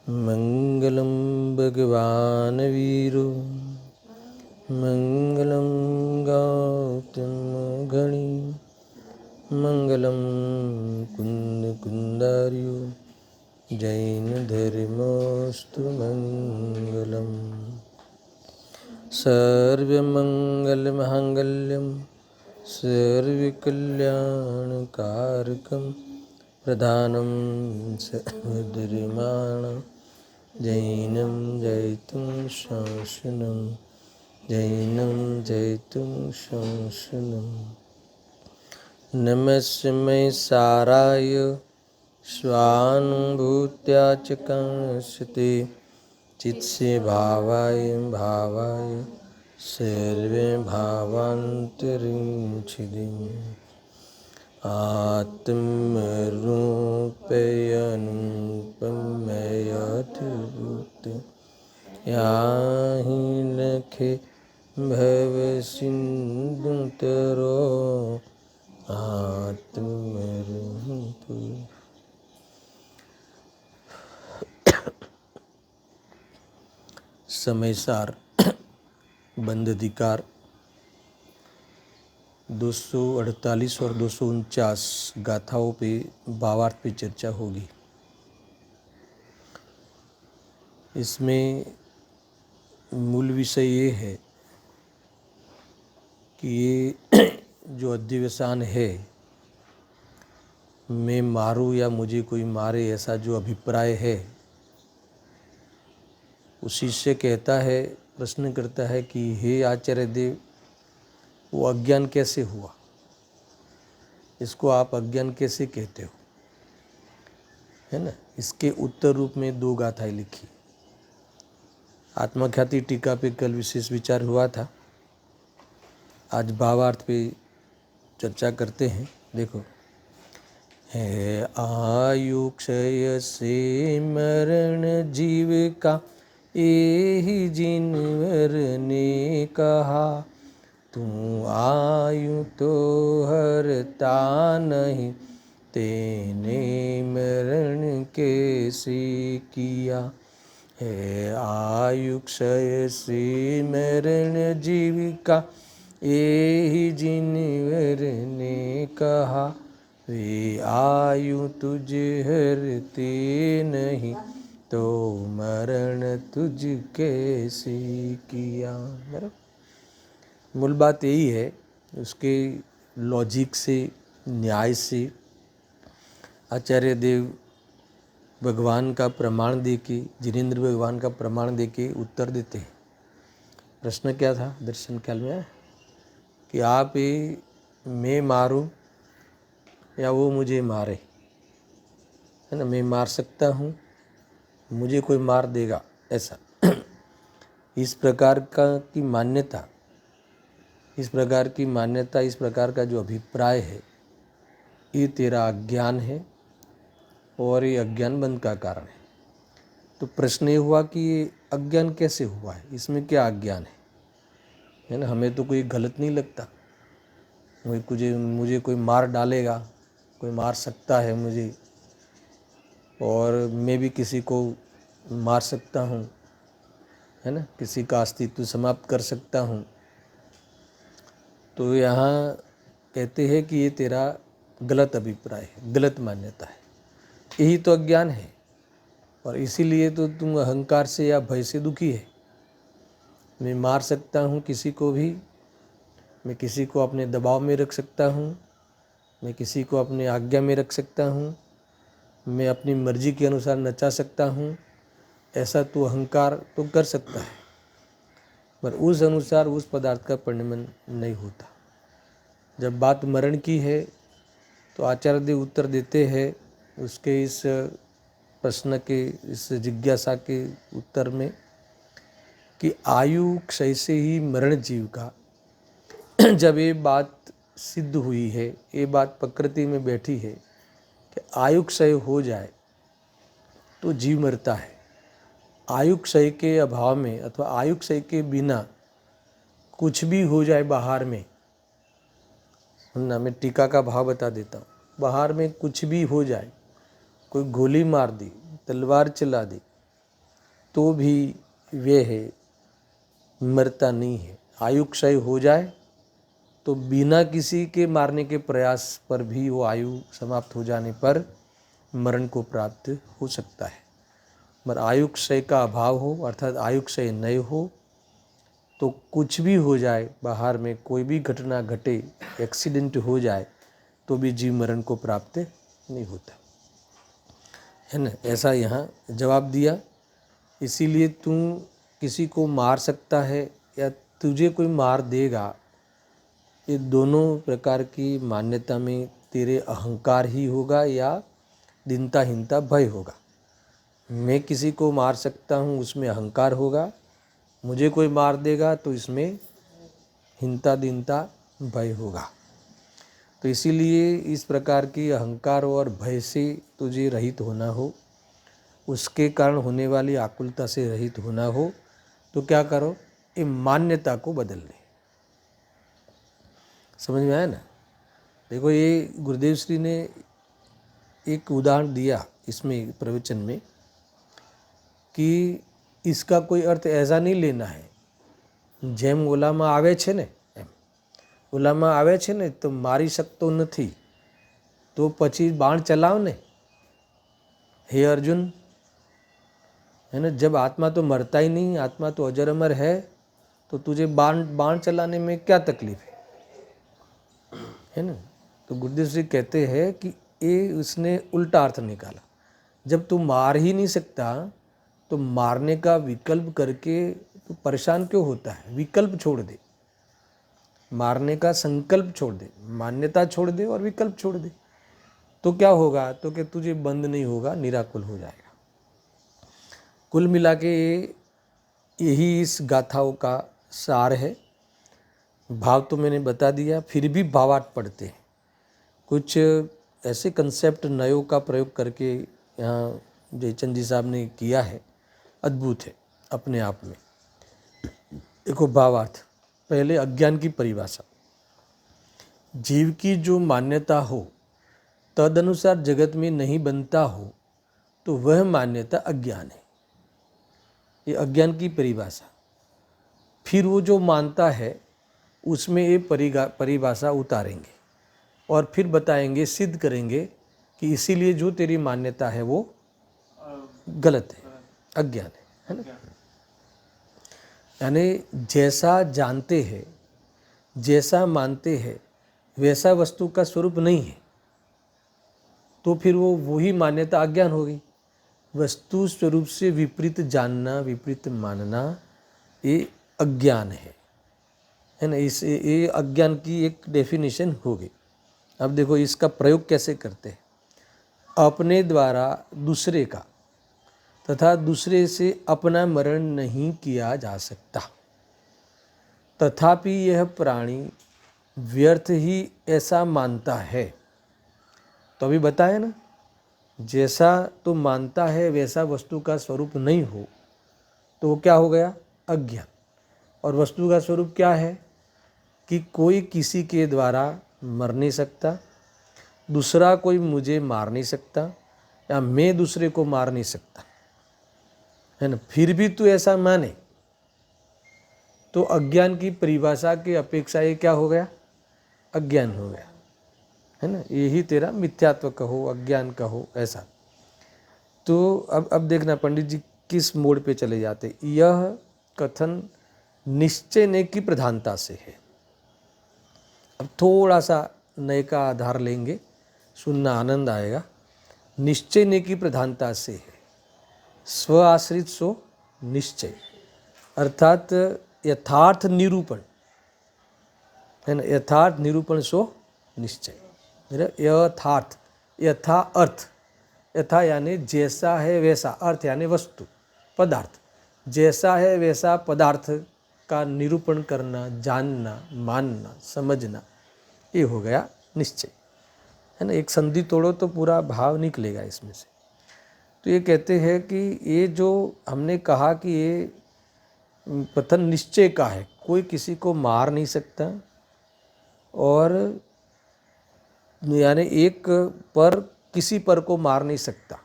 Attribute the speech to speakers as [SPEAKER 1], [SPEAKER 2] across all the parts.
[SPEAKER 1] मंगलम भगवान वीरो मंगलम गौतम गणी मंगलम कुंद कुंदार्यो जैन धर्मोस्तु मंगलम। सर्वमंगलमांगल्यं सर्वकल्याणकारकं प्रधानं सर्वधर्माणां जैनं जयतुं शासनं जैनं जयतुं शासनं। नमस्मै साराय स्वानुभूत्या च कांसते चित्से भावाय भावाय सर्वे भावान्तरिंचिदिम् आत्मरूपयनुपमयद्भुत याहि लखे भवसिन्धुतरो आत्मरूप। समय सार बंद अधिकार 248 और 249 गाथाओं पे भावार्थ पे चर्चा होगी। इसमें मूल विषय ये है कि ये जो अध्यवसान है, मैं मारूं या मुझे कोई मारे, ऐसा जो अभिप्राय है, उसी से कहता है, प्रश्न करता है कि हे आचार्य देव, वो अज्ञान कैसे हुआ, इसको आप अज्ञान कैसे कहते हो, है ना। इसके उत्तर रूप में 2 गाथाएं लिखी। आत्मख्याति टीका पे कल विशेष विचार हुआ था, आज भावार्थ पे चर्चा करते हैं। देखो, है आयु क्षय से मरण जीव का, एहि जिनवर ने कहा, तू आयु तो हरता नहीं, तेने मरण कैसे किया। है आयु क्षय से मरण जीव का, एहि जिनवर ने कहा, वे आयु तुझ हरते नहीं, तो मरण तुझ कैसे किया। मूल बात यही है, उसके लॉजिक से, न्याय से आचार्य देव भगवान का प्रमाण देके, जिनेंद्र भगवान का प्रमाण देके उत्तर देते हैं। प्रश्न क्या था, दर्शन ख्याल में आया कि आप ये मैं मारूं या वो मुझे मारे, है ना। मैं मार सकता हूँ, मुझे कोई मार देगा, ऐसा इस प्रकार की मान्यता, इस प्रकार का जो अभिप्राय है, ये तेरा अज्ञान है और ये अज्ञान बंध का कारण है। तो प्रश्न ये हुआ कि ये अज्ञान कैसे हुआ है, इसमें क्या अज्ञान है ना। हमें तो कोई गलत नहीं लगता, मुझे कोई मार डालेगा, कोई मार सकता है मुझे, और मैं भी किसी को मार सकता हूँ, है ना, किसी का अस्तित्व समाप्त कर सकता हूँ। तो यहाँ कहते हैं कि ये तेरा गलत अभिप्राय है, गलत मान्यता है, यही तो अज्ञान है, और इसीलिए तो तुम अहंकार से या भय से दुखी है। मैं मार सकता हूँ किसी को भी, मैं किसी को अपने दबाव में रख सकता हूँ, मैं किसी को अपने आज्ञा में रख सकता हूँ, मैं अपनी मर्जी के अनुसार नचा सकता हूँ, ऐसा तो अहंकार तो कर सकता है, पर उस अनुसार उस पदार्थ का परिणमन नहीं होता। जब बात मरण की है तो आचार्य देव उत्तर देते हैं उसके इस प्रश्न के, इस जिज्ञासा के उत्तर में कि आयु क्षय से ही मरण जीव का, जब ये बात सिद्ध हुई है, ये बात प्रकृति में बैठी है कि आयु क्षय हो जाए तो जीव मरता है। आयु क्षय के अभाव में अथवा आयु क्षय के बिना कुछ भी हो जाए बाहर में, ना, मैं टीका का भाव बता देता हूँ। बाहर में कुछ भी हो जाए, कोई गोली मार दी, तलवार चला दी, तो भी वे है मरता नहीं है। आयु क्षय हो जाए तो बिना किसी के मारने के प्रयास पर भी वो आयु समाप्त हो जाने पर मरण को प्राप्त हो सकता है। मगर आयु क्षय का अभाव हो अर्थात आयु क्षय नहीं हो तो कुछ भी हो जाए, बाहर में कोई भी घटना घटे, एक्सीडेंट हो जाए तो भी जीव मरण को प्राप्त नहीं होता है ना। ऐसा यहाँ जवाब दिया। इसीलिए तू किसी को मार सकता है या तुझे कोई मार देगा, ये दोनों प्रकार की मान्यता में तेरे अहंकार ही होगा या दीनताहीनता भय होगा। मैं किसी को मार सकता हूँ उसमें अहंकार होगा, मुझे कोई मार देगा तो इसमें हीनता दीनता भय होगा। तो इसीलिए इस प्रकार की अहंकार और भय से तुझे रहित होना हो, उसके कारण होने वाली आकुलता से रहित होना हो तो क्या करो, ये मान्यता को बदल ले। समझ में आया ना। देखो ये गुरुदेव श्री ने एक उदाहरण दिया इसमें प्रवचन में कि इसका कोई अर्थ ऐसा नहीं लेना है જેમ ઓલામાં આવે છે ને એમ ઓલામાં આવે છે ને તો મારી શકતો નથી તો પછી બાણ ચલાવ ને हे अर्जुन, है ना। जब आत्मा तो मरता ही नहीं, आत्मा तो अजर अमर है, तो तुझे बाण चलाने में क्या तकलीफ है ना। तो गुरुदेव श्री कहते हैं कि ये उसने उल्टा अर्थ निकाला। जब तू मार ही नहीं सकता तो मारने का विकल्प करके तो परेशान क्यों होता है। विकल्प छोड़ दे, मारने का संकल्प छोड़ दे, मान्यता छोड़ दे और विकल्प छोड़ दे तो क्या होगा, तो कि तुझे बंद नहीं होगा, निराकुल हो जाएगा। कुल मिला के यही इस गाथाओं का सार है। भाव तो मैंने बता दिया, फिर भी भावार्थ पढ़ते हैं। कुछ ऐसे कंसेप्ट नयों का प्रयोग करके यहाँ जयचंद जी साहब ने किया है, अद्भुत है अपने आप में। देखो भावार्थ, पहले अज्ञान की परिभाषा। जीव की जो मान्यता हो तदनुसार जगत में नहीं बनता हो तो वह मान्यता अज्ञान है। ये अज्ञान की परिभाषा। फिर वो जो मानता है उसमें ये परिभाषा उतारेंगे और फिर बताएंगे, सिद्ध करेंगे कि इसीलिए जो तेरी मान्यता है वो गलत है, अज्ञान है ना। यानी जैसा जानते हैं, जैसा मानते हैं वैसा वस्तु का स्वरूप नहीं है तो फिर वो वही मान्यता अज्ञान होगी। वस्तु स्वरूप से विपरीत जानना, विपरीत मानना ये अज्ञान है ना। इस ये अज्ञान की एक डेफिनेशन होगी। अब देखो इसका प्रयोग कैसे करते हैं। अपने द्वारा दूसरे का तथा दूसरे से अपना मरण नहीं किया जा सकता, तथापि यह प्राणी व्यर्थ ही ऐसा मानता है। तो अभी बताया ना, जैसा तो मानता है वैसा वस्तु का स्वरूप नहीं हो तो वो क्या हो गया, अज्ञान। और वस्तु का स्वरूप क्या है कि कोई किसी के द्वारा मर नहीं सकता, दूसरा कोई मुझे मार नहीं सकता या मैं दूसरे को मार नहीं सकता, है ना। फिर भी तू ऐसा माने तो अज्ञान की परिभाषा की अपेक्षा ये क्या हो गया, अज्ञान हो गया, है ना। यही तेरा मिथ्यात्व कहो, अज्ञान कहो, ऐसा। तो अब देखना पंडित जी किस मोड़ पे चले जाते। यह कथन निश्चय ने की प्रधानता से है। अब थोड़ा सा नए का आधार लेंगे, सुनना आनंद आएगा। निश्चय ने की प्रधानता से है। स्व आश्रित सो निश्चय, अर्थात यथार्थ निरूपण, है ना। यथार्थ निरूपण सो निश्चय। यथार्थ, यथा अर्थ, यथा यानी जैसा है वैसा, अर्थ यानी वस्तु पदार्थ, जैसा है वैसा पदार्थ का निरूपण करना, जानना, मानना, समझना, ये हो गया निश्चय, है ना। एक संधि तोड़ो तो पूरा भाव निकलेगा इसमें से। तो ये कहते हैं कि ये जो हमने कहा कि ये कथन निश्चय का है, कोई किसी को मार नहीं सकता और यानी एक पर किसी पर को मार नहीं सकता,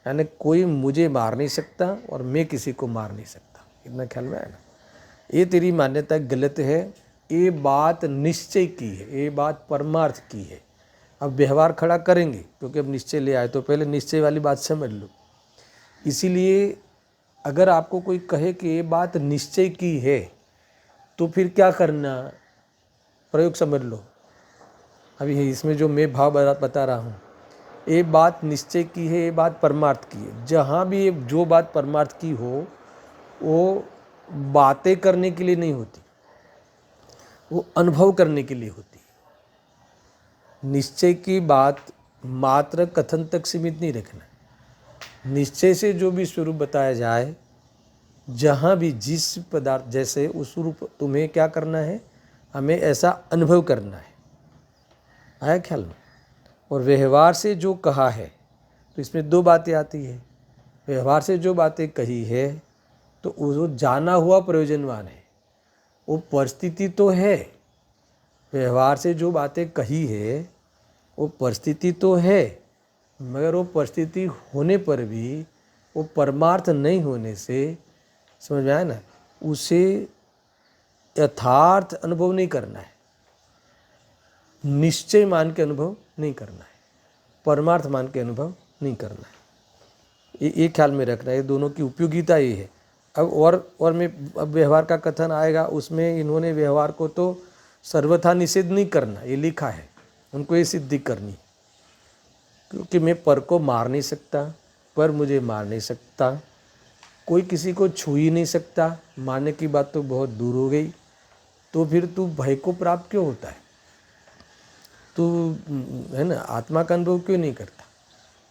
[SPEAKER 1] यानी कोई मुझे मार नहीं सकता और मैं किसी को मार नहीं सकता। इतना ख्याल में आया ना। ये तेरी मान्यता गलत है। ये बात निश्चय की है, ये बात परमार्थ की है। अब व्यवहार खड़ा करेंगे क्योंकि अब निश्चय ले आए, तो पहले निश्चय वाली बात समझ लो। इसीलिए अगर आपको कोई कहे कि ये बात निश्चय की है तो फिर क्या करना, प्रयोग समझ लो। अभी इसमें जो मैं भाव बता रहा हूँ, ये बात निश्चय की है, ये बात परमार्थ की है। जहाँ भी जो बात परमार्थ की हो वो बातें करने के लिए नहीं होती, वो अनुभव करने के लिए होती है। निश्चय की बात मात्र कथन तक सीमित नहीं रखना। निश्चय से जो भी स्वरूप बताया जाए, जहाँ भी जिस पदार्थ जैसे उस रूप तुम्हें क्या करना है, हमें ऐसा अनुभव करना है। आया ख्याल में। और व्यवहार से जो कहा है, तो इसमें दो बातें आती है। व्यवहार से जो बातें कही है तो वो जाना हुआ प्रयोजनवान है, वो परिस्थिति तो है। व्यवहार से जो बातें कही है वो परिस्थिति तो है, मगर वो परिस्थिति होने पर भी वो परमार्थ नहीं होने से, समझ में आया ना, उसे यथार्थ अनुभव नहीं करना है, निश्चय मान के अनुभव नहीं करना है, परमार्थ मान के अनुभव नहीं करना है। ये ख्याल में रखना है। ये दोनों की उपयोगिता ये है। अब और में अब व्यवहार का कथन आएगा, उसमें इन्होंने व्यवहार को तो सर्वथा निषेध नहीं करना ये लिखा है, उनको ये सिद्धि करनी, क्योंकि मैं पर को मार नहीं सकता, पर मुझे मार नहीं सकता, कोई किसी को छू ही नहीं सकता, मारने की बात तो बहुत दूर हो गई। तो फिर तू भय को प्राप्त क्यों होता है, तू है ना आत्मा का अनुभव क्यों नहीं करता।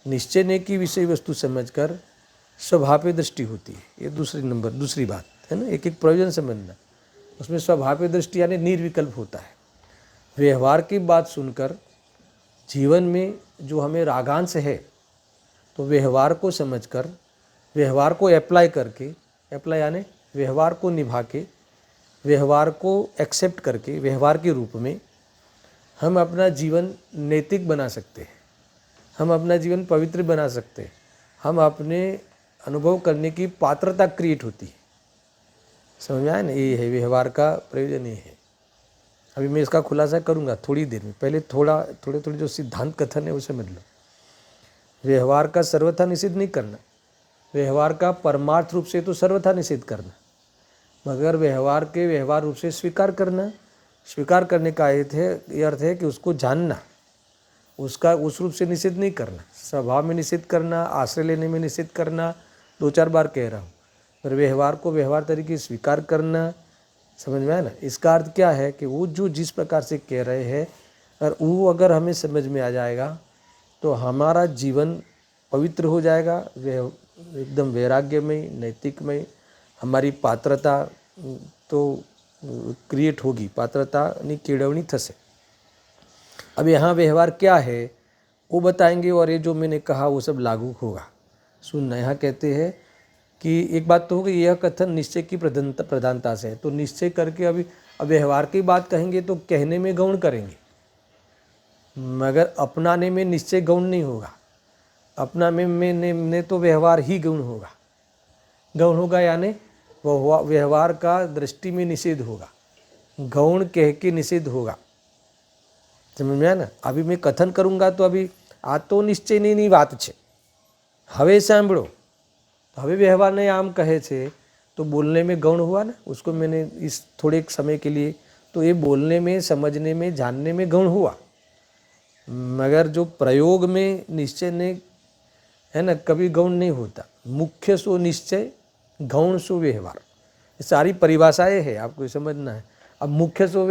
[SPEAKER 1] निश्चय ने की विषय वस्तु समझकर स्वभाव दृष्टि होती है। ये दूसरी बात है ना, एक एक प्रयोजन समझना। उसमें स्वभाव दृष्टि यानी निर्विकल्प होता है। व्यवहार की बात सुनकर जीवन में जो हमें रागांश है, तो व्यवहार को समझकर, व्यवहार को अप्लाई करके, अप्लाई यानी व्यवहार को निभा के, व्यवहार को एक्सेप्ट करके, व्यवहार के रूप में हम अपना जीवन नैतिक बना सकते हैं, हम अपना जीवन पवित्र बना सकते हैं, हम अपने अनुभव करने की पात्रता क्रिएट होती है। समझ में आया ना, ये है व्यवहार का प्रयोजन ये है। अभी मैं इसका खुलासा करूँगा थोड़ी देर में, पहले थोड़े जो सिद्धांत कथन है उसे समझ लो। व्यवहार का सर्वथा निषेध नहीं करना, व्यवहार का परमार्थ रूप से तो सर्वथा निषेध करना, मगर व्यवहार के व्यवहार रूप से स्वीकार करना। स्वीकार करने का ये अर्थ है कि उसको जानना, उसका उस रूप से निषेध नहीं करना। स्वभाव में निषेध करना, आश्रय लेने में निषेध करना, 2-4 बार कह रहा हूँ। पर व्यवहार को व्यवहार तरीके स्वीकार करना, समझ में आया ना। इसका अर्थ क्या है कि वो जो जिस प्रकार से कह रहे हैं, और वो अगर हमें समझ में आ जाएगा तो हमारा जीवन पवित्र हो जाएगा, एकदम वैराग्यमय, नैतिकमय। हमारी पात्रता तो क्रिएट होगी, पात्रता नहीं केळवणी थसे। अब यहाँ व्यवहार क्या है वो बताएंगे, और ये जो मैंने कहा वो सब लागू होगा। सुनना, यहाँ कहते हैं कि एक बात तो होगी, यह कथन निश्चय की प्रधानता से है। तो निश्चय करके अभी अब व्यवहार की बात कहेंगे तो कहने में गौण करेंगे, मगर अपनाने में निश्चय गौण नहीं होगा। अपना में तो व्यवहार ही गौण होगा। गौण होगा यानी वह व्यवहार का दृष्टि में निषेध होगा, गौण कह के निषेध होगा। समझ में आया ना। अभी मैं कथन करूँगा तो अभी आ तो निश्चयની વાત છે, હવે સાંભળો। तो હવે વ્યવહારને આમ કહે છે तो बोलने में गौण हुआ ना, उसको मैंने इस थोड़े एक समय के लिए, तो ये बोलने में, समझने में, जानने में गौण हुआ, मगर जो प्रयोग में निश्चय ने है ना कभी गौण नहीं होता। मुख्य सो निश्चय, गौण सो व्यवहार, सारी परिभाषाएं है, आपको समझना है। अब मुख्य सो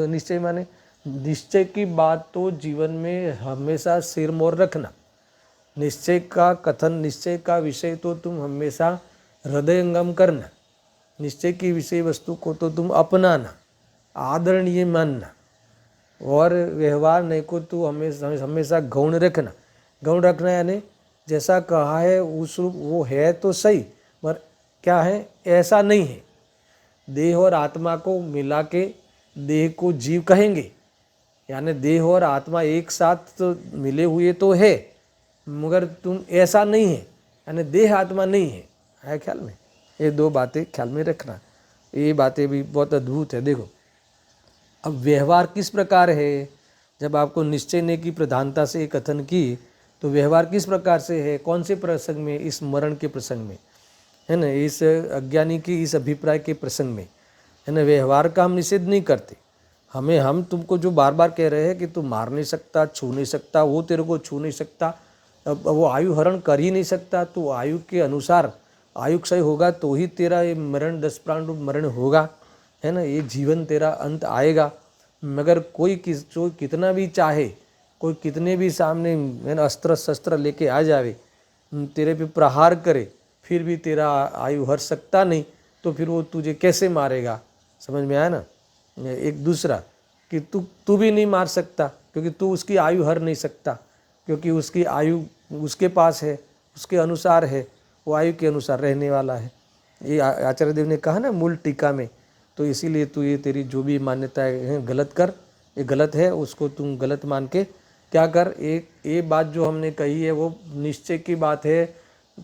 [SPEAKER 1] निश्चय माने निश्चय की बात तो जीवन में हमेशा सिर मोर रखना। निश्चय का कथन, निश्चय का विषय तो तुम हमेशा हृदयंगम करना। निश्चय की विषय वस्तु को तो तुम अपनाना, आदरणीय मानना, और व्यवहार नहीं को तो हमेशा गौण रखना। गौण रखना यानी जैसा कहा है उस रूप वो है तो सही, पर क्या है ऐसा नहीं है। देह और आत्मा को मिला के देह को जीव कहेंगे, यानी देह और आत्मा एक साथ तो मिले हुए तो है, मगर तुम ऐसा नहीं है यानी देह आत्मा नहीं है ख्याल में। ये दो बातें ख्याल में रखना, ये बातें भी बहुत अद्भुत है। देखो अब व्यवहार किस प्रकार है, जब आपको निश्चय ने की प्रधानता से कथन की, तो व्यवहार किस प्रकार से है, कौन से प्रसंग में, इस मरण के प्रसंग में, है ना, इस अज्ञानी की इस अभिप्राय के प्रसंग में, है ना। व्यवहार का हम निषेध नहीं करते, हम तुमको जो बार बार कह रहे हैं कि तू मार नहीं सकता, छू नहीं सकता, वो तेरे को छू नहीं सकता, अब वो आयु हरण कर ही नहीं सकता, तो आयु के अनुसार आयु क्षय होगा तो ही तेरा ये मरण 10 प्राण रूप मरण होगा, है ना, ये जीवन तेरा अंत आएगा। मगर कोई जो कितना भी चाहे, कोई कितने भी सामने, है ना, अस्त्र शस्त्र लेके आ जावे, तेरे पे प्रहार करे, फिर भी तेरा आयु हर सकता नहीं, तो फिर वो तुझे कैसे मारेगा। समझ में आया ना। एक दूसरा कि तू भी नहीं मार सकता, क्योंकि तू उसकी आयु हर नहीं सकता, क्योंकि उसकी आयु उसके पास है, उसके अनुसार है, वो आयु के अनुसार रहने वाला है। ये आचार्य देव ने कहा ना मूल टीका में। तो इसीलिए तू ये तेरी जो भी मान्यताएं हैं गलत कर, ये गलत है, उसको तुम गलत मान के क्या कर, ये बात जो हमने कही है वो निश्चय की बात है,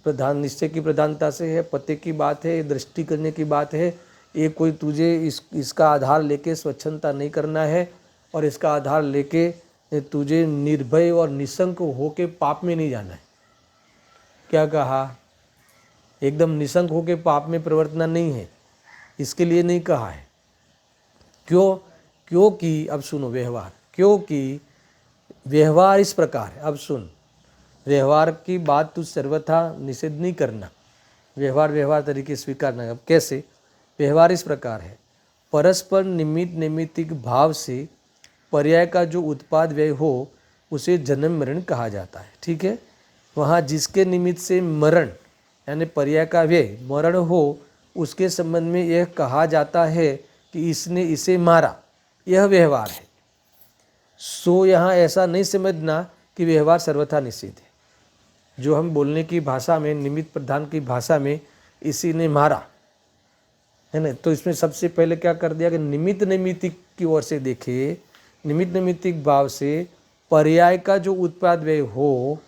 [SPEAKER 1] निश्चय की प्रधानता से है, पते की बात है, दृष्टि करने की बात है। ये कोई तुझे इसका आधार लेके स्वच्छंदता नहीं करना है, और इसका आधार लेके तुझे निर्भय और निशंक होके पाप में नहीं जाना है। क्या कहा, एकदम निशंक होके पाप में प्रवर्तना नहीं है, इसके लिए नहीं कहा है। क्योंकि अब सुनो व्यवहार, क्योंकि व्यवहार इस प्रकार है। अब सुन, व्यवहार की बात तू सर्वथा निषेध नहीं करना, व्यवहार तरीके स्वीकारना। अब कैसे, व्यवहार इस प्रकार है, परस्पर निमित्त नैमित्तिक भाव से पर्याय का जो उत्पाद व्यय हो उसे जन्म मरण कहा जाता है। ठीक है, वहाँ जिसके निमित्त से मरण यानी पर्याय का व्यय मरण हो, उसके संबंध में यह कहा जाता है कि इसने इसे मारा, यह व्यवहार है। सो यहाँ ऐसा नहीं समझना कि व्यवहार सर्वथा निषेध है। जो हम बोलने की भाषा में, निमित्त प्रधान की भाषा में इसी ने मारा, है ना, तो इसमें सबसे पहले क्या कर दिया कि निमित्त नैमित्तिक की ओर से देखे, निमित्त नैमित्तिक भाव से पर्याय का जो उत्पाद व्यय हो,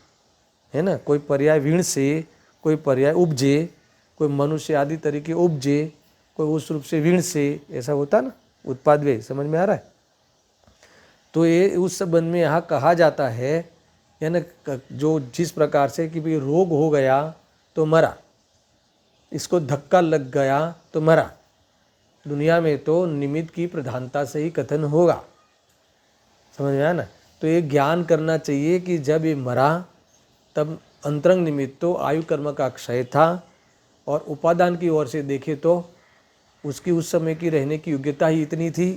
[SPEAKER 1] है ना, कोई पर्याय विण से कोई पर्याय उपजे, कोई मनुष्य आदि तरीके उपजे, कोई उस रूप से विण से, ऐसा होता ना उत्पाद व्यय। समझ में आ रहा है। तो ये उस संबंध में यहाँ कहा जाता है, यानी जो जिस प्रकार से कि भाई रोग हो गया तो मरा, इसको धक्का लग गया तो मरा, दुनिया में तो निमित्त की प्रधानता से ही कथन होगा। समझ में आया ना। तो ये ज्ञान करना चाहिए कि जब ये मरा तब अंतरंग निमित्त तो आयु कर्म का क्षय था, और उपादान की ओर से देखे तो उसकी उस समय की रहने की योग्यता ही इतनी थी।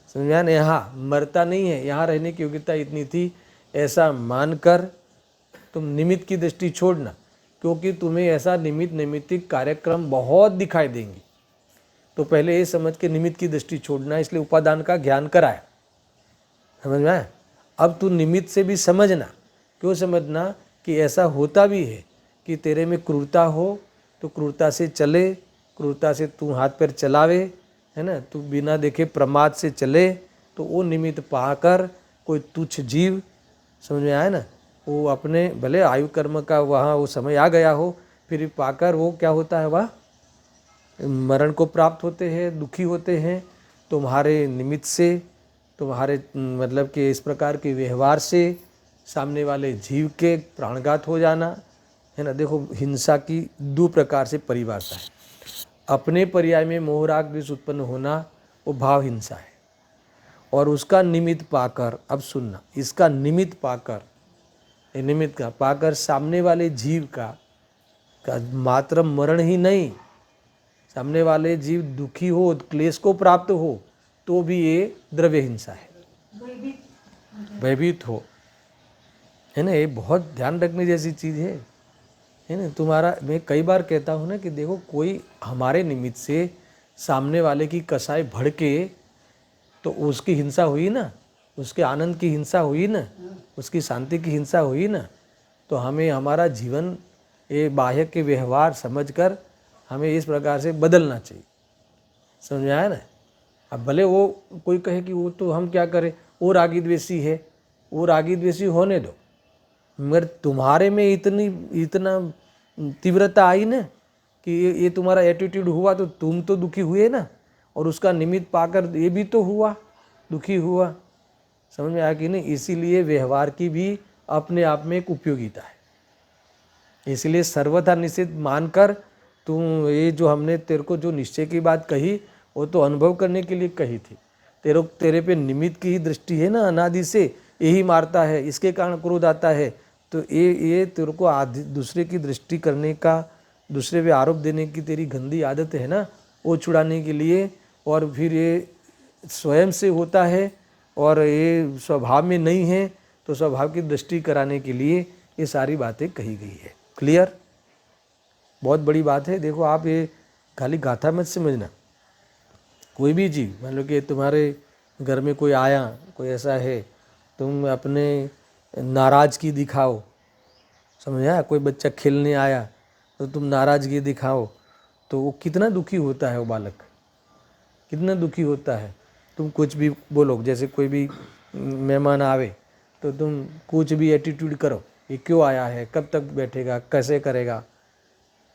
[SPEAKER 1] समझ में आया ना, यहाँ मरता नहीं है, यहाँ रहने की योग्यता इतनी थी, ऐसा मानकर तुम निमित्त की दृष्टि छोड़ना, क्योंकि तुम्हें ऐसा निमित्त नैमित्तिक कार्यक्रम बहुत दिखाई देंगे। तो पहले ये समझ के निमित्त की दृष्टि छोड़ना, इसलिए उपादान का ज्ञान कराया। समझ में आया। अब तू निमित्त से भी समझना। क्यों समझना कि ऐसा होता भी है कि तेरे में क्रूरता हो तो क्रूरता से चले, क्रूरता से तू हाथ पैर चलावे, है ना, तू बिना देखे प्रमाद से चले, तो वो निमित्त पाकर कोई तुच्छ जीव, समझ में आया ना, वो अपने भले आयु कर्म का वहाँ वो समय आ गया हो, फिर पाकर वो क्या होता है, वह मरण को प्राप्त होते हैं, दुखी होते हैं तुम्हारे निमित्त से, तुम्हारे मतलब कि इस प्रकार के व्यवहार से सामने वाले जीव के प्राणघात हो जाना, है ना। देखो हिंसा की दो प्रकार से परिभाषा है। अपने पर्याय में मोह राग द्वेष उत्पन्न होना वो भाव हिंसा है, और उसका निमित्त पाकर, अब सुनना, इसका निमित्त पाकर, निमित्त का पाकर सामने वाले जीव का मात्र मरण ही नहीं, सामने वाले जीव दुखी हो, क्लेश को प्राप्त हो, तो भी ये द्रव्य हिंसा है, भयभीत हो, है ना। ये बहुत ध्यान रखने जैसी चीज़ है ना। तुम्हारा, मैं कई बार कहता हूँ ना कि देखो कोई हमारे निमित्त से सामने वाले की कसाई भड़के तो उसकी हिंसा हुई ना, उसके आनंद की हिंसा हुई ना, उसकी शांति की हिंसा हुई ना। तो हमें हमारा जीवन ये बाह्य के व्यवहार समझकर हमें इस प्रकार से बदलना चाहिए। समझ में आया ना। अब भले वो कोई कहे कि वो तो हम क्या करें, वो रागी द्वेषी है, वो रागी द्वेषी होने दो, मगर तुम्हारे में इतना तीव्रता आई ना कि ये तुम्हारा एटीट्यूड हुआ तो तुम तो दुखी हुए ना, और उसका निमित्त पाकर ये भी तो हुआ, दुखी हुआ। समझ में आया कि नहीं? इसीलिए व्यवहार की भी अपने आप में एक उपयोगिता है। इसलिए सर्वथा निषेध मानकर तुम ये जो हमने तेरे को जो निश्चय की बात कही वो तो अनुभव करने के लिए कही थी। तेरे पे निमित्त की ही दृष्टि है ना, अनादि से यही मारता है, इसके कारण क्रोध आता है। तो ये तेरे को दूसरे की दृष्टि करने का, दूसरे पे आरोप देने की तेरी गंदी आदत है ना, वो छुड़ाने के लिए, और फिर ये स्वयं से होता है और ये स्वभाव में नहीं है, तो स्वभाव की दृष्टि कराने के लिए ये सारी बातें कही गई है। क्लियर? बहुत बड़ी बात है। देखो आप ये खाली गाथा मत समझना। कोई भी जीव, मान लो कि तुम्हारे घर में कोई आया, कोई ऐसा है, तुम अपने नाराज़गी दिखाओ, समझ आया? कोई बच्चा खेलने आया तो तुम नाराज़गी दिखाओ, तो वो कितना दुखी होता है, वो बालक कितना दुखी होता है। तुम कुछ भी बोलो, जैसे कोई भी मेहमान आवे तो तुम कुछ भी एटीट्यूड करो, ये क्यों आया है, कब तक बैठेगा, कैसे करेगा,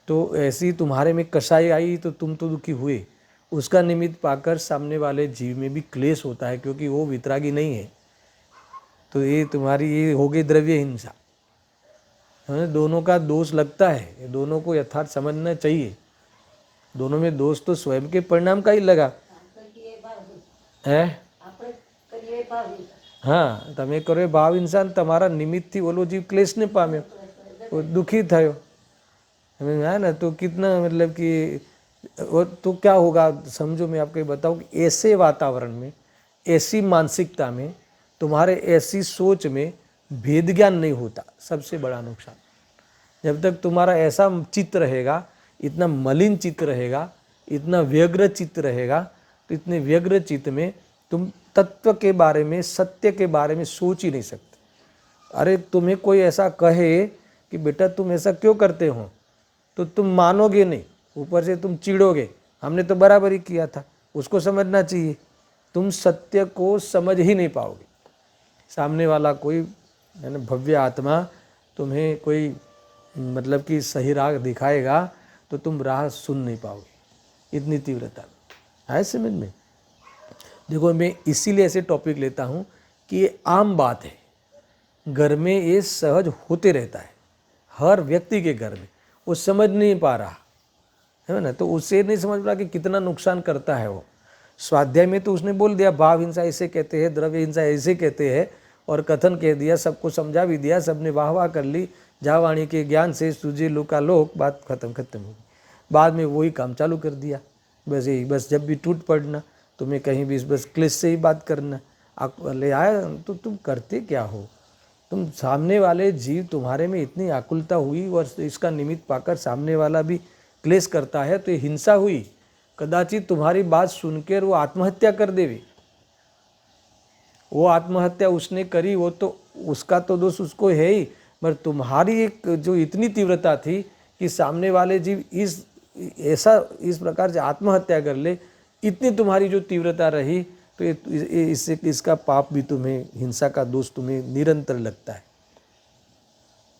[SPEAKER 1] तो ऐसी तुम्हारे में कसाई आई तो तुम तो दुखी हुए। उसका निमित्त पाकर सामने वाले जीव में भी क्लेश होता है, क्योंकि वो वितरागी नहीं है। तो ये तुम्हारी ये हो गई द्रव्य हिंसा। दोनों का दोष लगता है, दोनों को यथार्थ समझना चाहिए। दोनों में दोष तो स्वयं के परिणाम का ही लगा है। हाँ, તમે કરો ભાવ इंसान, તમારા નિમિત્તથી ઓલો जीव क्लेश ने पाम्यो, वो दुखी थयो। समझ में आया ना? तो कितना मतलब कि वो तो क्या होगा, समझो मैं आपको बताऊं कि ऐसे वातावरण में, ऐसी मानसिकता में, तुम्हारे ऐसी सोच में भेद ज्ञान नहीं होता, सबसे बड़ा नुकसान। जब तक तुम्हारा ऐसा चित्त रहेगा, इतना मलिन चित्त रहेगा, इतना व्यग्र चित्त रहेगा, तो इतने व्यग्र चित्त में तुम तत्व के बारे में, सत्य के बारे में सोच ही नहीं सकते। अरे तुम्हें कोई ऐसा कहे कि बेटा तुम ऐसा क्यों करते हो, तो तुम मानोगे नहीं, ऊपर से तुम चिढ़ोगे, हमने तो बराबर ही किया था। उसको समझना चाहिए। तुम सत्य को समझ ही नहीं पाओगे। सामने वाला कोई है ना भव्य आत्मा तुम्हें कोई मतलब कि सही राह दिखाएगा तो तुम राह सुन नहीं पाओगे, इतनी तीव्रता है समझ में। देखो मैं इसीलिए ऐसे टॉपिक लेता हूँ कि ये आम बात है, घर में ये सहज होते रहता है, हर व्यक्ति के घर में। वो समझ नहीं पा रहा है ना, तो उसे नहीं समझ पा कि कितना नुकसान करता है वो। स्वाध्याय में तो उसने बोल दिया भाव हिंसा ऐसे कहते हैं, द्रव्य हिंसा ऐसे कहते हैं, और कथन कह दिया, सबको समझा भी दिया, सबने वाह वाह कर ली, जा वाणी के ज्ञान से सूझे लोका लोक, बात खत्म हो गई। बाद में वही काम चालू कर दिया, बस यही, बस जब भी टूट पड़ना, तुम्हें कहीं भी बस क्लेश से ही बात करना। ले आया तो तुम करते क्या हो? तुम सामने वाले जीव, तुम्हारे में इतनी आकुलता हुई और इसका निमित्त पाकर सामने वाला भी क्लेश करता है, तो ये हिंसा हुई। कदाचित तुम्हारी बात सुनकर वो आत्महत्या कर देवे। वो आत्महत्या उसने करी, वो तो उसका तो दोष उसको है ही, पर तुम्हारी एक जो इतनी तीव्रता थी कि सामने वाले जीव इस प्रकार से आत्महत्या कर ले, इतनी तुम्हारी जो तीव्रता रही, तो इससे इसका पाप भी तुम्हें, हिंसा का दोष तुम्हें निरंतर लगता है।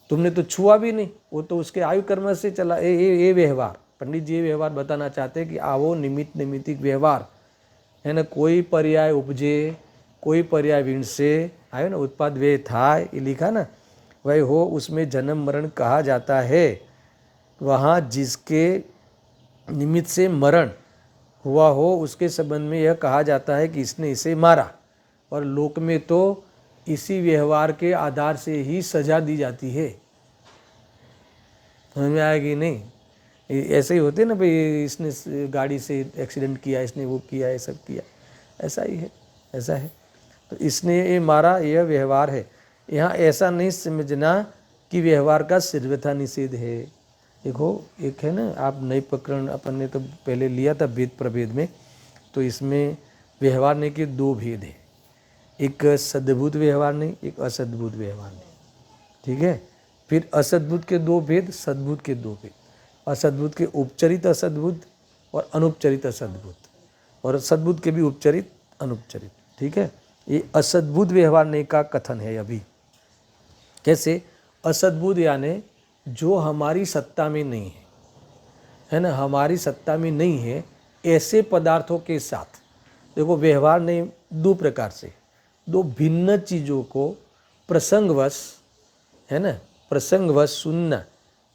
[SPEAKER 1] तुमने तो छुआ भी नहीं, वो तो उसके आयु कर्म से चला। ये व्यवहार, पंडित जी ये व्यवहार बताना चाहते हैं कि आवो निमित्त निमित्तिक व्यवहार है ना। कोई पर्याय उपजे, कोई पर्याय विणसे, आयो ना, उत्पाद व्यय था, ये लिखा ना, वह हो उसमें जन्म मरण कहा जाता है। वहाँ जिसके निमित्त से मरण हुआ हो उसके संबंध में यह कहा जाता है कि इसने इसे मारा, और लोक में तो इसी व्यवहार के आधार से ही सजा दी जाती है। समझ में आएगी नहीं? ऐसे ही होते ना भाई, इसने गाड़ी से एक्सीडेंट किया, इसने वो किया, ये सब किया, ऐसा ही है, ऐसा है। तो इसने ये मारा, यह व्यवहार है। यहाँ ऐसा नहीं समझना कि व्यवहार का सर्वथा निषेध है। देखो एक है ना, आप नई प्रकरण अपन ने तो पहले लिया था भेद प्रभेद में, तो इसमें व्यवहार ने के दो भेद हैं, एक सद्भूत व्यवहार नहीं, एक असद्भूत व्यवहार नहीं, ठीक है। फिर असद्भूत के दो भेद, सद्भूत के दो भेद। असद्भूत के उपचरित असद्भूत और अनुपचरित असद्भूत, और सद्भूत के भी उपचरित अनुपचरित, ठीक है। ये असद्भूत व्यवहार ने का कथन है अभी। कैसे? असद्भूत यानी जो हमारी सत्ता में नहीं है ना, हमारी सत्ता में नहीं है, ऐसे पदार्थों के साथ। देखो व्यवहार ने दो प्रकार से, दो भिन्न चीज़ों को प्रसंगवश, है ना, प्रसंगवश सुनना,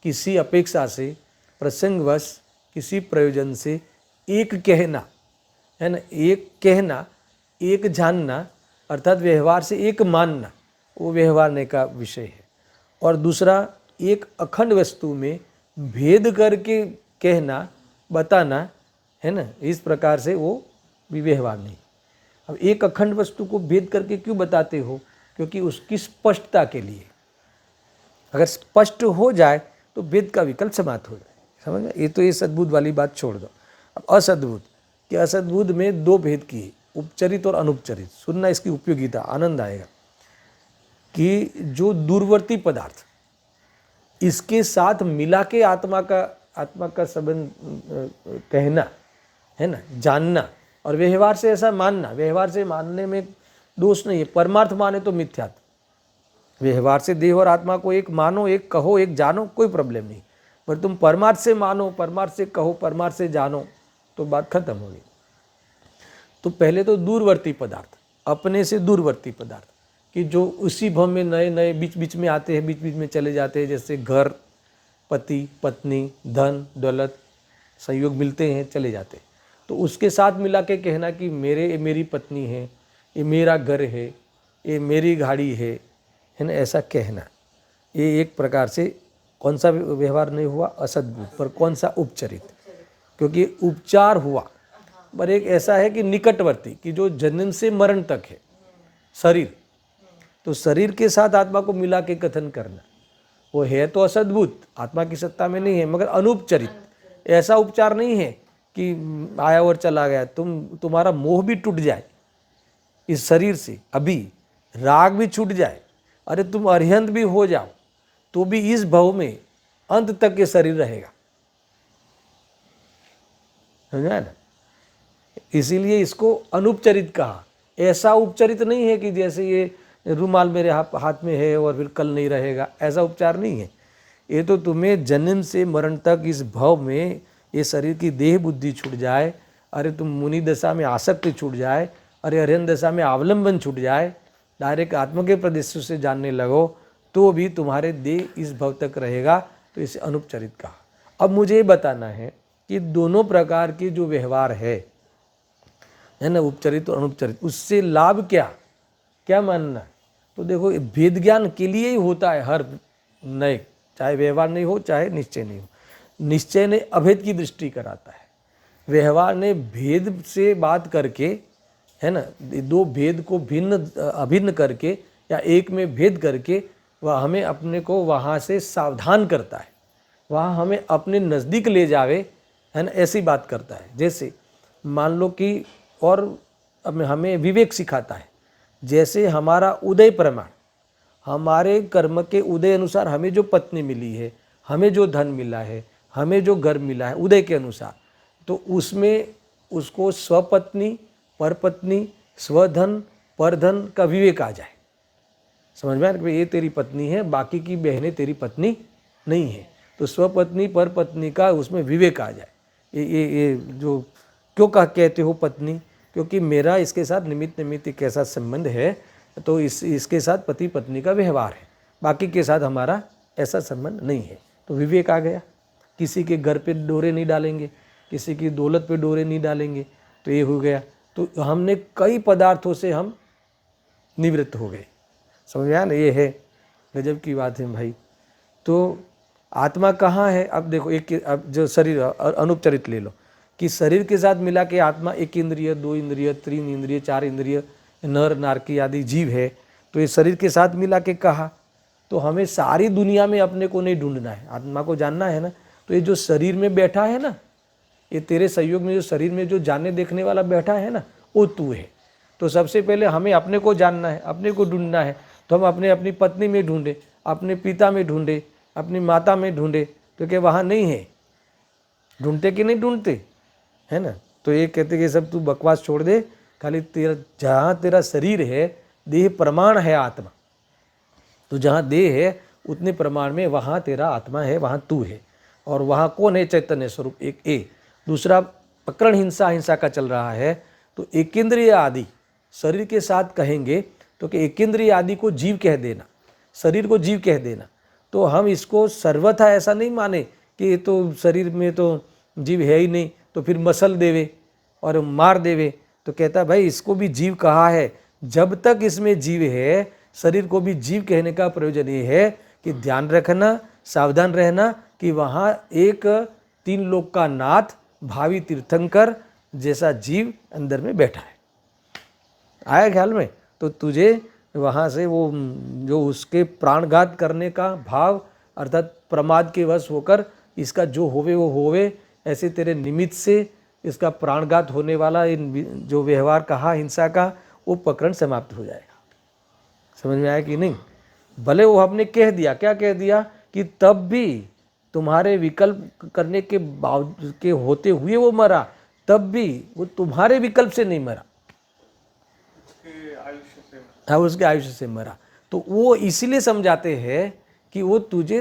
[SPEAKER 1] किसी अपेक्षा से, प्रसंगवश किसी प्रयोजन से एक कहना, है ना, एक कहना, एक जानना, अर्थात व्यवहार से एक मानना, वो व्यवहारने का विषय है। और दूसरा एक अखंड वस्तु में भेद करके कहना, बताना, है ना, इस प्रकार से वो भी व्यवहार नहीं। अब एक अखंड वस्तु को भेद करके क्यों बताते हो? क्योंकि उसकी स्पष्टता के लिए। अगर स्पष्ट हो जाए तो भेद का विकल्प समाप्त हो जाए। समझ में? ये तो ये सद्बुद्ध वाली बात छोड़ दो। अब असद्बुद्ध, कि असद्बुद्ध में दो भेद किए, उपचरित और अनुपचरित। सुनना इसकी उपयोगिता, आनंद आएगा। कि जो दूरवर्ती पदार्थ, इसके साथ मिला के आत्मा का संबंध कहना, है ना, जानना, और व्यवहार से ऐसा मानना। व्यवहार से मानने में दोष नहीं है, परमार्थ माने तो मिथ्यात्व। व्यवहार से देह और आत्मा को एक मानो, एक कहो, एक जानो, कोई प्रॉब्लम नहीं। पर तुम परमार्थ से मानो, परमार्थ से कहो, परमार्थ से जानो, तो बात खत्म होगी। तो पहले तो दूरवर्ती पदार्थ, अपने से दूरवर्ती पदार्थ, कि जो उसी भव में नए नए बीच बीच में आते हैं, बीच बीच में चले जाते हैं। जैसे घर, पति, पत्नी, धन, दौलत, संयोग मिलते हैं, चले जाते हैं। तो उसके साथ मिला के कहना कि मेरी पत्नी है, ये मेरा घर है, ये मेरी गाड़ी है ना, ऐसा कहना, ये एक प्रकार से कौन सा व्यवहार नहीं हुआ? असद्बुद्ध। पर कौन सा? उपचरित। क्योंकि उपचार हुआ, पर एक ऐसा है कि निकटवर्ती, कि जो जन्म से मरण तक है शरीर, तो शरीर के साथ आत्मा को मिला के कथन करना, वो है तो असद्भुत, आत्मा की सत्ता में नहीं है, मगर अनुपचरित। ऐसा उपचार नहीं है कि आया और चला गया। तुम्हारा मोह भी टूट जाए इस शरीर से, अभी राग भी छूट जाए, अरे तुम अरिहंत भी हो जाओ, तो भी इस भव में अंत तक ये शरीर रहेगा। समझा ना? इसीलिए इसको अनुपचरित कहा। ऐसा उपचरित नहीं है कि जैसे ये रुमाल मेरे हाथ में है और फिर कल नहीं रहेगा, ऐसा उपचार नहीं है। ये तो तुम्हें जन्म से मरण तक इस भव में ये शरीर की देह बुद्धि छूट जाए, अरे तुम मुनि दशा में आसक्ति छूट जाए, अरे अरिहंत दशा में अवलंबन छूट जाए, डायरेक्ट आत्मा के प्रदेश से जानने लगो, तो भी तुम्हारे देह इस भव तक रहेगा। तो इसे अनुपचरित कहा। अब मुझे ये बताना है कि दोनों प्रकार के जो व्यवहार है ना, उपचरित और अनुपचरित, उससे लाभ क्या मानना? तो देखो भेद ज्ञान के लिए ही होता है हर नए, चाहे व्यवहार नहीं हो, चाहे निश्चय नहीं हो। निश्चय ने अभेद की दृष्टि कराता है, व्यवहार ने भेद से बात करके, है ना, दो भेद को अभिन्न करके या एक में भेद करके वह हमें अपने को वहाँ से सावधान करता है, वहाँ हमें अपने नज़दीक ले जावे, है ना, ऐसी बात करता है। जैसे मान लो कि, और हमें विवेक सिखाता है। जैसे हमारा उदय प्रमाण, हमारे कर्म के उदय अनुसार हमें जो पत्नी मिली है, हमें जो धन मिला है, हमें जो घर मिला है उदय के अनुसार, तो उसमें उसको स्वपत्नी, परपत्नी, स्वधन, परधन का विवेक आ जाए। समझ में आया कि ये तेरी पत्नी है, बाकी की बहनें तेरी पत्नी नहीं है। तो स्वपत्नी, परपत्नी का उसमें विवेक आ जाए। ये जो क्यों कहते हो पत्नी? क्योंकि मेरा इसके साथ निमित्त एक ऐसा संबंध है, तो इसके साथ पति पत्नी का व्यवहार है, बाकी के साथ हमारा ऐसा संबंध नहीं है। तो विवेक आ गया। किसी के घर पे डोरे नहीं डालेंगे, किसी की दौलत पे डोरे नहीं डालेंगे, तो ये हो गया। तो हमने कई पदार्थों से हम निवृत्त हो गए। समझ में आया ना? ये है गजब की बात है भाई। तो आत्मा कहाँ है? अब देखो, अब जो शरीर अनुपचरित ले लो, कि शरीर के साथ मिला के आत्मा एक इंद्रिय, दो इंद्रिय, तीन इंद्रिय, चार इंद्रिय, नर नारकी आदि जीव है। तो ये शरीर के साथ मिला के कहा, तो हमें सारी दुनिया में अपने को नहीं ढूंढना है, आत्मा को जानना है ना। तो ये जो शरीर में बैठा है ना, ये तेरे सहयोग में जो शरीर में जो जानने देखने वाला बैठा है ना, वो तू है। तो सबसे पहले हमें अपने को जानना है, अपने को ढूंढना है। तो हम अपनी पत्नी में ढूंढे, अपने पिता में ढूंढे, अपनी माता में ढूंढे, तो क्या वहाँ नहीं है? ढूंढते कि नहीं ढूंढते, है ना? तो ये कहते कि सब तू बकवास छोड़ दे, खाली जहाँ तेरा शरीर है, देह प्रमाण है आत्मा, तो जहाँ देह है उतने प्रमाण में वहाँ तेरा आत्मा है, वहाँ तू है। और वहाँ कौन है? चैतन्य स्वरूप, एक ए। दूसरा प्रकरण हिंसा का चल रहा है, तो एकेंद्रिय आदि शरीर के साथ कहेंगे तो कि एकेंद्रिय आदि को जीव कह देना, शरीर को जीव कह देना। तो हम इसको सर्वथा ऐसा नहीं माने कि ये तो शरीर में तो जीव है ही नहीं, तो फिर मसल देवे और मार देवे। तो कहता भाई इसको भी जीव कहा है, जब तक इसमें जीव है, शरीर को भी जीव कहने का प्रयोजन ये है कि ध्यान रखना, सावधान रहना कि वहाँ एक 3 लोक का नाथ भावी तीर्थंकर जैसा जीव अंदर में बैठा है। आया ख्याल में? तो तुझे वहाँ से वो जो उसके प्राणघात करने का भाव अर्थात प्रमाद के वश होकर इसका जो होवे वो होवे, ऐसे तेरे निमित्त से इसका प्राणघात होने वाला जो व्यवहार कहा हिंसा का, वो प्रकरण समाप्त हो जाएगा। समझ में आया कि नहीं? भले वो हमने कह दिया, क्या कह दिया कि तब भी तुम्हारे विकल्प करने के बावजूद के होते हुए वो मरा, तब भी वो तुम्हारे विकल्प से नहीं मरा, हाँ उसके आयुष्य से मरा। तो वो इसीलिए समझाते हैं कि वो तुझे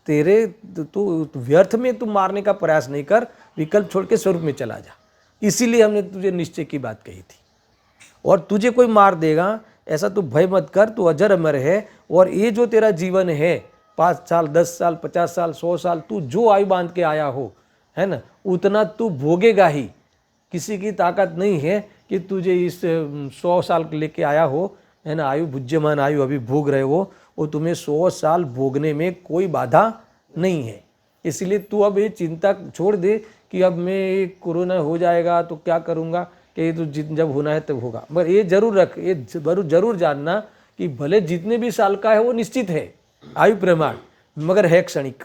[SPEAKER 1] तेरे तू व्यर्थ में तू मारने का प्रयास नहीं कर, विकल्प छोड़ के स्वरूप में चला जा। इसीलिए हमने तुझे निश्चय की बात कही थी। और तुझे कोई मार देगा ऐसा तू भय मत कर, तू अजर अमर है। और ये जो तेरा जीवन है 5 साल 10 साल 50 साल 100 साल, तू जो आयु बांध के आया हो, है ना, उतना तू भोगेगा ही। किसी की ताकत नहीं है कि तुझे इस 100 साल लेके आया हो, है ना, आयु भुज्यमान आयु अभी भोग रहे हो, वो तुम्हें 100 साल भोगने में कोई बाधा नहीं है। इसलिए तू अब ये चिंता छोड़ दे कि अब मैं कोरोना हो जाएगा तो क्या करूँगा, कि ये तो जब होना है तब होगा। मगर ये जरूर रख, ये जरूर जानना कि भले जितने भी साल का है वो निश्चित है आयु प्रमाण, मगर है क्षणिक।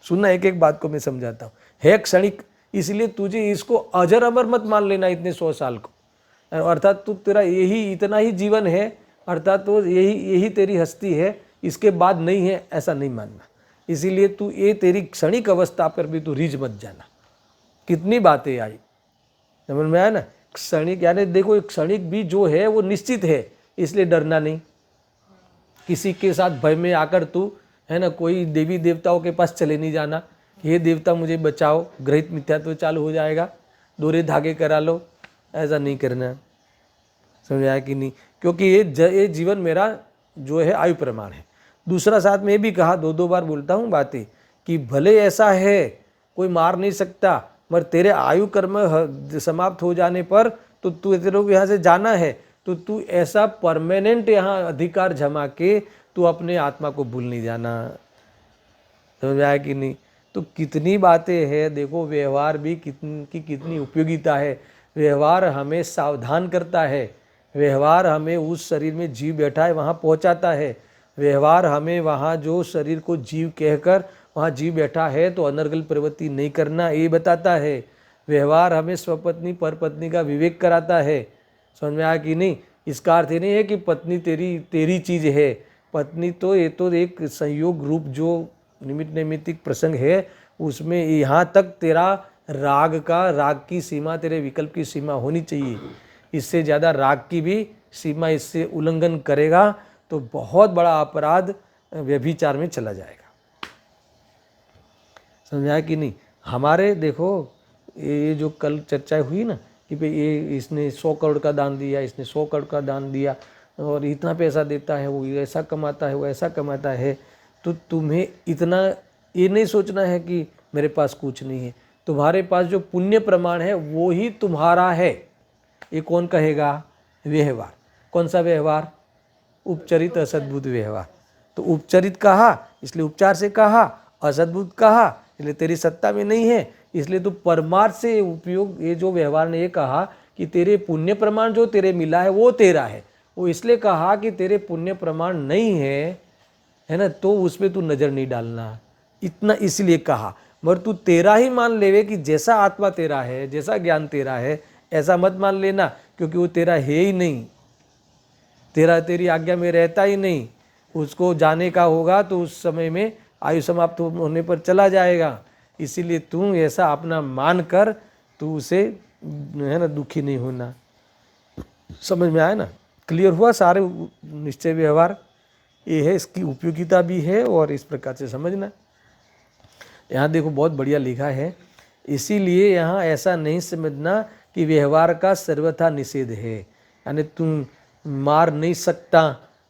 [SPEAKER 1] सुनना, एक एक बात को मैं समझाता हूँ, है क्षणिक। इसलिए तुझे इसको अजर अमर मत मान लेना इतने 100 साल को, अर्थात तू तेरा यही इतना ही जीवन है, अर्थात तो यही तेरी हस्ती है, इसके बाद नहीं है, ऐसा नहीं मानना। इसीलिए तू ये तेरी क्षणिक अवस्था पर भी तू रीझ मत जाना। कितनी बातें आई, समझ में आया ना? क्षणिक यानी देखो, क्षणिक भी जो है वो निश्चित है, इसलिए डरना नहीं। किसी के साथ भय में आकर तू, है ना, कोई देवी देवताओं के पास चले नहीं जाना, हे देवता मुझे बचाओ, ग्रहित मिथ्यात्व चालू हो जाएगा, दोहरे धागे करा लो, ऐसा नहीं करना। समझ आया कि नहीं? क्योंकि ये जीवन मेरा जो है आयु प्रमाण है। दूसरा साथ में भी कहा, 2 बार बोलता हूँ बातें, कि भले ऐसा है कोई मार नहीं सकता, मगर तेरे आयु कर्म समाप्त हो जाने पर तो तू तेरे को यहाँ से जाना है, तो तू ऐसा परमानेंट यहाँ अधिकार जमा के तू अपने आत्मा को भूल नहीं जाना। समझ आया कि नहीं? तो कितनी बातें हैं, देखो व्यवहार भी कितनी उपयोगिता है। व्यवहार हमें सावधान करता है, व्यवहार हमें उस शरीर में जीव बैठा है वहाँ पहुँचाता है, व्यवहार हमें वहाँ जो शरीर को जीव कहकर वहाँ जीव बैठा है तो अनर्गल प्रवृत्ति नहीं करना ये बताता है, व्यवहार हमें स्वपत्नी परपत्नी का विवेक कराता है। समझ में आया कि नहीं? इसका अर्थ ये नहीं है कि पत्नी तेरी चीज़ है, पत्नी तो ये तो एक संयोग रूप जो नैमित्तिक प्रसंग है, उसमें यहाँ तक तेरा राग की सीमा, तेरे विकल्प की सीमा होनी चाहिए। इससे ज़्यादा राग की भी सीमा इससे उल्लंघन करेगा तो बहुत बड़ा अपराध व्यभिचार में चला जाएगा। समझा कि नहीं? हमारे देखो ये जो कल चर्चा हुई ना कि भाई ये इसने 100 करोड़ का दान दिया, इसने 100 करोड़ का दान दिया और इतना पैसा देता है, वो ऐसा कमाता है, वो ऐसा कमाता है, तो तुम्हें इतना ये नहीं सोचना है कि मेरे पास कुछ नहीं है। तुम्हारे पास जो पुण्य प्रमाण है वो ही तुम्हारा है। ये कौन कहेगा? व्यवहार। कौन सा व्यवहार? उपचरित असद्भुत व्यवहार। तो उपचरित कहा इसलिए उपचार से कहा, असद्भुत कहा इसलिए तेरी सत्ता में नहीं है, इसलिए तू परमार्थ से उपयोग। ये जो व्यवहार ने ये कहा कि तेरे पुण्य प्रमाण जो तेरे मिला है वो तेरा है, वो इसलिए कहा कि तेरे पुण्य प्रमाण नहीं है ना, तो उसमें तू नज़र नहीं डालना, इतना इसलिए कहा। मगर तू तेरा ही मान लेवे कि जैसा आत्मा तेरा है, जैसा ज्ञान तेरा है, ऐसा मत मान लेना, क्योंकि वो तेरा है ही नहीं, तेरी आज्ञा में रहता ही नहीं। उसको जाने का होगा तो उस समय में आयु समाप्त होने पर चला जाएगा। इसीलिए तू ऐसा अपना मान कर तू उसे, है ना, दुखी नहीं होना। समझ में आया ना? क्लियर हुआ सारे निश्चय व्यवहार? ये है, इसकी उपयोगिता भी है और इस प्रकार से समझना। यहाँ देखो बहुत बढ़िया लिखा है, इसीलिए यहाँ ऐसा नहीं समझना कि व्यवहार का सर्वथा निषेध है, यानी तुम मार नहीं सकता।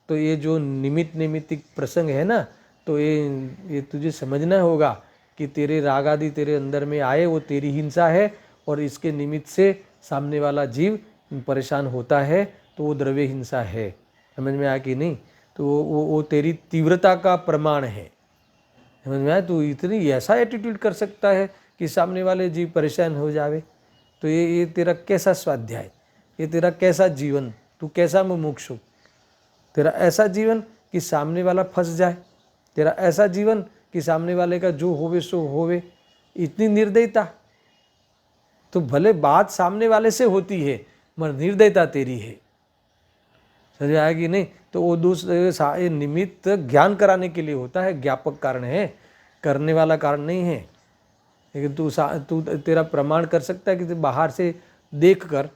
[SPEAKER 1] तो ये जो निमित्तिक प्रसंग है ना, तो ये तुझे समझना होगा कि तेरे राग आदि तेरे अंदर में आए वो तेरी हिंसा है, और इसके निमित्त से सामने वाला जीव परेशान होता है तो वो द्रव्य हिंसा है। समझ में आया कि नहीं? तो वो तेरी तीव्रता का प्रमाण है। समझ में आया? तो इतनी ऐसा एटीट्यूड कर सकता है कि सामने वाले जीव परेशान हो जावे। तो ये तेरा कैसा स्वाध्याय, ये तेरा कैसा जीवन, तू कैसा मुमुक्षु, तेरा ऐसा जीवन कि सामने वाला फंस जाए, तेरा ऐसा जीवन कि सामने वाले का जो होवे सो होवे, इतनी निर्दयता। तो भले बात सामने वाले से होती है मगर निर्दयता तेरी है। समझ आया कि नहीं? तो वो दूसरे निमित्त ज्ञान कराने के लिए होता है, ज्ञापक कारण है, करने वाला कारण नहीं है। लेकिन तू तेरा प्रमाण कर सकता है कि बाहर से देखकर,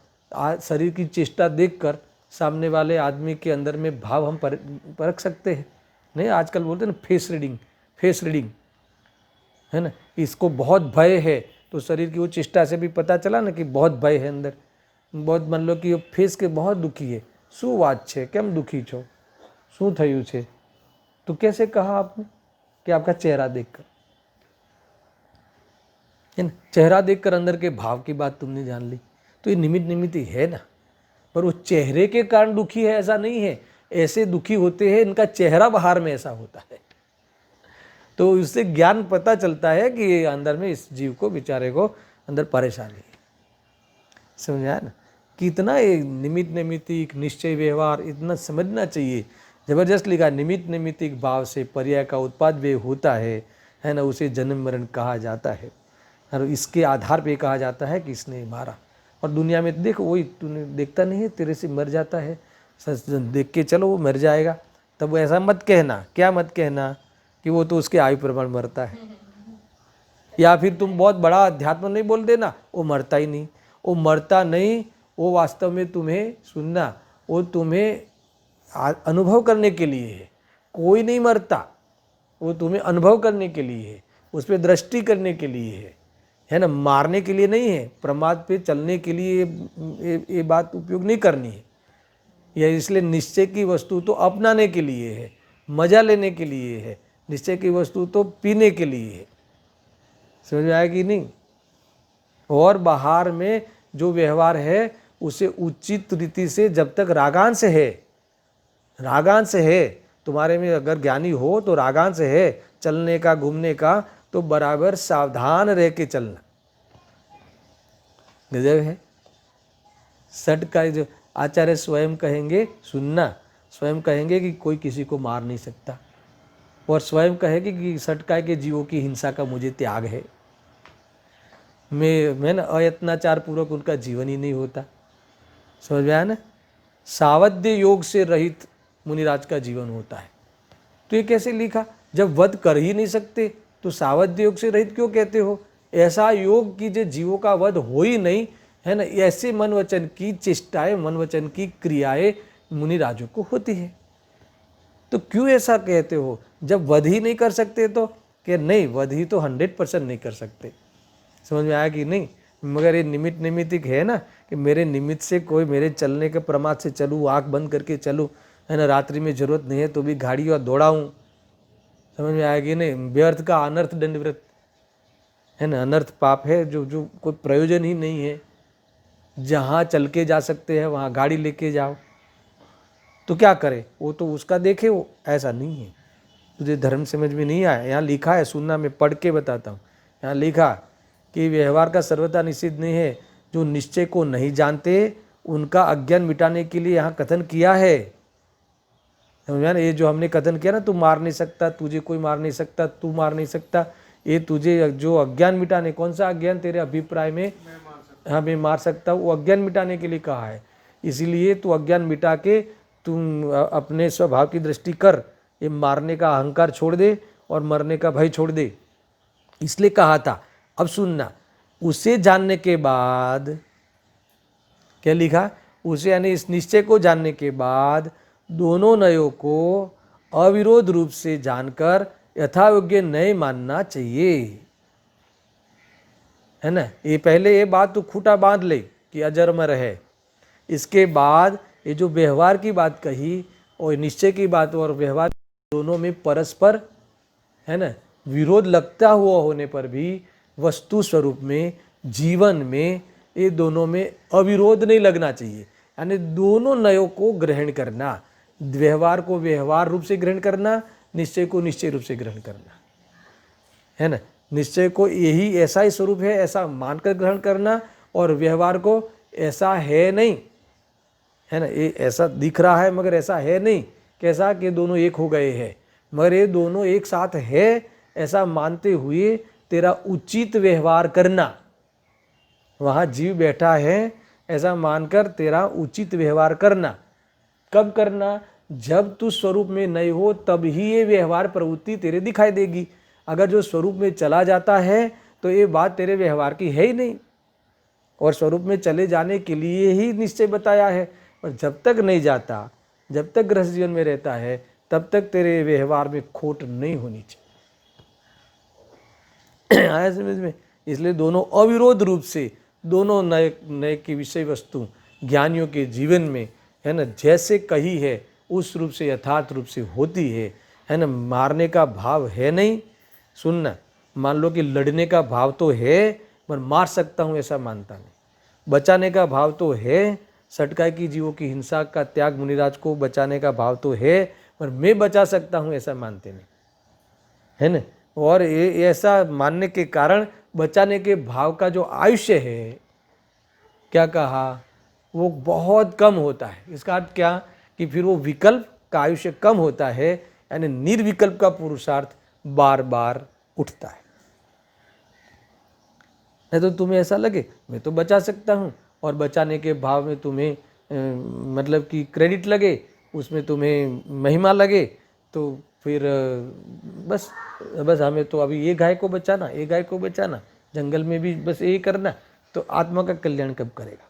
[SPEAKER 1] शरीर की चेष्टा देखकर सामने वाले आदमी के अंदर में भाव हम परख सकते हैं। नहीं, आजकल बोलते हैं ना फेस रीडिंग है ना, इसको बहुत भय है तो शरीर की वो चेष्टा से भी पता चला ना कि बहुत भय है अंदर। बहुत मान लो कि फेस के बहुत दुखी है, શું વાત છે, કેમ दुखी છો, શું થયું છે? तो कैसे कहा आपने कि आपका चेहरा देखकर, है ना, चेहरा देखकर अंदर के भाव की बात तुमने जान ली। तो ये निमित्त ही है ना, पर वो चेहरे के कारण दुखी है ऐसा नहीं है। ऐसे दुखी होते हैं इनका चेहरा बाहर में ऐसा होता है। तो इससे ज्ञान पता चलता है कि अंदर में इस जीव को, बेचारे को अंदर परेशानी है। समझ आया ना? कितना ये निमित्तिक निश्चय व्यवहार इतना समझना चाहिए। जबरदस्त लिखा, निमित्तिक भाव से पर्याय का उत्पाद वे होता है ना, उसे जन्म मरण कहा जाता है। और इसके आधार पे कहा जाता है कि इसने मारा। और दुनिया में देखो, वही तूने देखता नहीं है, तेरे से मर जाता है, सच देख के चलो वो मर जाएगा, तब ऐसा मत कहना। क्या मत कहना? कि वो तो उसके आयु प्रमाण मरता है। या फिर तुम बहुत बड़ा अध्यात्म नहीं बोल देना, वो मरता ही नहीं, वो मरता नहीं। वो वास्तव में तुम्हें सुनना, वो तुम्हें अनुभव करने के लिए है। कोई नहीं मरता, वो तुम्हें अनुभव करने के लिए है, उस पर दृष्टि करने के लिए है ना, मारने के लिए नहीं है। प्रमाद पे चलने के लिए ये बात उपयोग नहीं करनी है। यह इसलिए निश्चय की वस्तु तो अपनाने के लिए है, मजा लेने के लिए है। निश्चय की वस्तु तो पीने के लिए है। समझ में आया कि नहीं? और बाहर में जो व्यवहार है उसे उचित रीति से, जब तक रागांश है तुम्हारे में, अगर ज्ञानी हो तो रागांश है चलने का, घूमने का, तो बराबर सावधान रह के चलना। गजब है। सट का जो आचार्य स्वयं कहेंगे, सुनना, स्वयं कहेंगे कि कोई किसी को मार नहीं सकता, और स्वयं कहेंगे कि सटकाय के जीवों की हिंसा का मुझे त्याग है। मैं ना अयत्नाचार पूर्वक उनका जीवन ही नहीं होता। समझ में आया ना? सावध्य योग से रहित मुनिराज का जीवन होता है। तो ये कैसे लिखा? जब वध कर ही नहीं सकते तो सावध्य योग से रहित क्यों कहते हो? ऐसा योग कि जो जीवों का वध हो ही नहीं, है ना, ऐसे मन वचन की चेष्टाएं, मन वचन की क्रियाएं मुनिराजों को होती है। तो क्यों ऐसा कहते हो? जब वध ही नहीं कर सकते तो कि नहीं, वध ही तो 100% नहीं कर सकते। समझ में आया कि नहीं? मगर ये निमित्तिक है ना, कि मेरे निमित्त से कोई मेरे चलने के प्रमाद से चलूँ, आँख बंद करके चलूँ, है ना, रात्रि में जरूरत नहीं है तो भी गाड़ी और दौड़ाऊँ। समझ में आया कि नहीं? व्यर्थ का अनर्थ दंडव्रत है ना, अनर्थ पाप है जो कोई प्रयोजन ही नहीं है। जहाँ चल के जा सकते हैं वहाँ गाड़ी लेके जाओ, तो क्या करे? वो तो उसका देखे, वो ऐसा नहीं है। तुझे धर्म समझ में नहीं आया? यहाँ लिखा है, सुनना, मैं पढ़ के बताता हूँ। यहाँ लिखा कि व्यवहार का सर्वथा निषिद्ध नहीं है। जो निश्चय को नहीं जानते उनका अज्ञान मिटाने के लिए यहाँ कथन किया है। समझ में? ये जो हमने कथन किया ना, तू मार नहीं सकता, तुझे कोई मार नहीं सकता, तू मार नहीं सकता, ये तुझे जो अज्ञान मिटाने, कौन सा अज्ञान तेरे अभिप्राय में? हाँ, मैं मार सकता हूँ, वो अज्ञान मिटाने के लिए कहा है। इसीलिए तू अज्ञान मिटा के तुम अपने स्वभाव की दृष्टि कर, ये मारने का अहंकार छोड़ दे और मरने का भय छोड़ दे, इसलिए कहा था। अब सुनना, उसे जानने के बाद क्या लिखा? उसे यानी इस निश्चय को जानने के बाद दोनों नयों को अविरोध रूप से जानकर यथायोग्य नहीं मानना चाहिए, है ना। ये पहले ये बात तो खूंटा बांध ले कि अजरमर है। इसके बाद ये जो व्यवहार की बात कही और निश्चय की बात और व्यवहार दोनों में परस्पर, है ना, विरोध लगता हुआ होने पर भी वस्तु स्वरूप में जीवन में ये दोनों में अविरोध नहीं लगना चाहिए। यानी दोनों नयों को ग्रहण करना, व्यवहार को व्यवहार रूप से ग्रहण करना, निश्चय को निश्चय रूप से ग्रहण करना, है ना। निश्चय को यही ऐसा ही स्वरूप है ऐसा मानकर ग्रहण करना, और व्यवहार को ऐसा है नहीं, है ना, ये ऐसा दिख रहा है मगर ऐसा है नहीं, कैसा कि दोनों एक हो गए हैं, मगर ये दोनों एक साथ है ऐसा मानते हुए तेरा उचित व्यवहार करना। वहाँ जीव बैठा है ऐसा मानकर तेरा उचित व्यवहार करना। कब करना? जब तू स्वरूप में नहीं हो तब ही ये व्यवहार प्रवृत्ति तेरे दिखाई देगी। अगर जो स्वरूप में चला जाता है तो ये बात तेरे व्यवहार की है ही नहीं, और स्वरूप में चले जाने के लिए ही निश्चय बताया है। और जब तक नहीं जाता, जब तक गृहस्थ जीवन में रहता है, तब तक तेरे व्यवहार में खोट नहीं होनी चाहिए। आया समझ में? इसलिए दोनों अविरोध रूप से, दोनों नए नए की विषय वस्तु ज्ञानियों के जीवन में, है ना, जैसे कही है उस रूप से यथार्थ रूप से होती है ना। मारने का भाव है नहीं, सुनना, मान लो कि लड़ने का भाव तो है पर मार सकता हूँ ऐसा मानता नहीं। बचाने का भाव तो है, सटकाई की जीवों की हिंसा का त्याग मुनिराज को बचाने का भाव तो है, पर मैं बचा सकता हूँ ऐसा मानते नहीं, है ना। और ये ऐसा मानने के कारण बचाने के भाव का जो आयुष्य है, क्या कहा, वो बहुत कम होता है। इसका अर्थ क्या कि फिर वो विकल्प का आयुष्य कम होता है, यानी निर्विकल्प का पुरुषार्थ बार बार उठता है। नहीं तो तुम्हें ऐसा लगे मैं तो बचा सकता हूँ, और बचाने के भाव में तुम्हें मतलब कि क्रेडिट लगे, उसमें तुम्हें महिमा लगे, तो फिर बस हमें तो अभी ये गाय को बचाना, ये गाय को बचाना, जंगल में भी बस यही करना, तो आत्मा का कल्याण कब करेगा?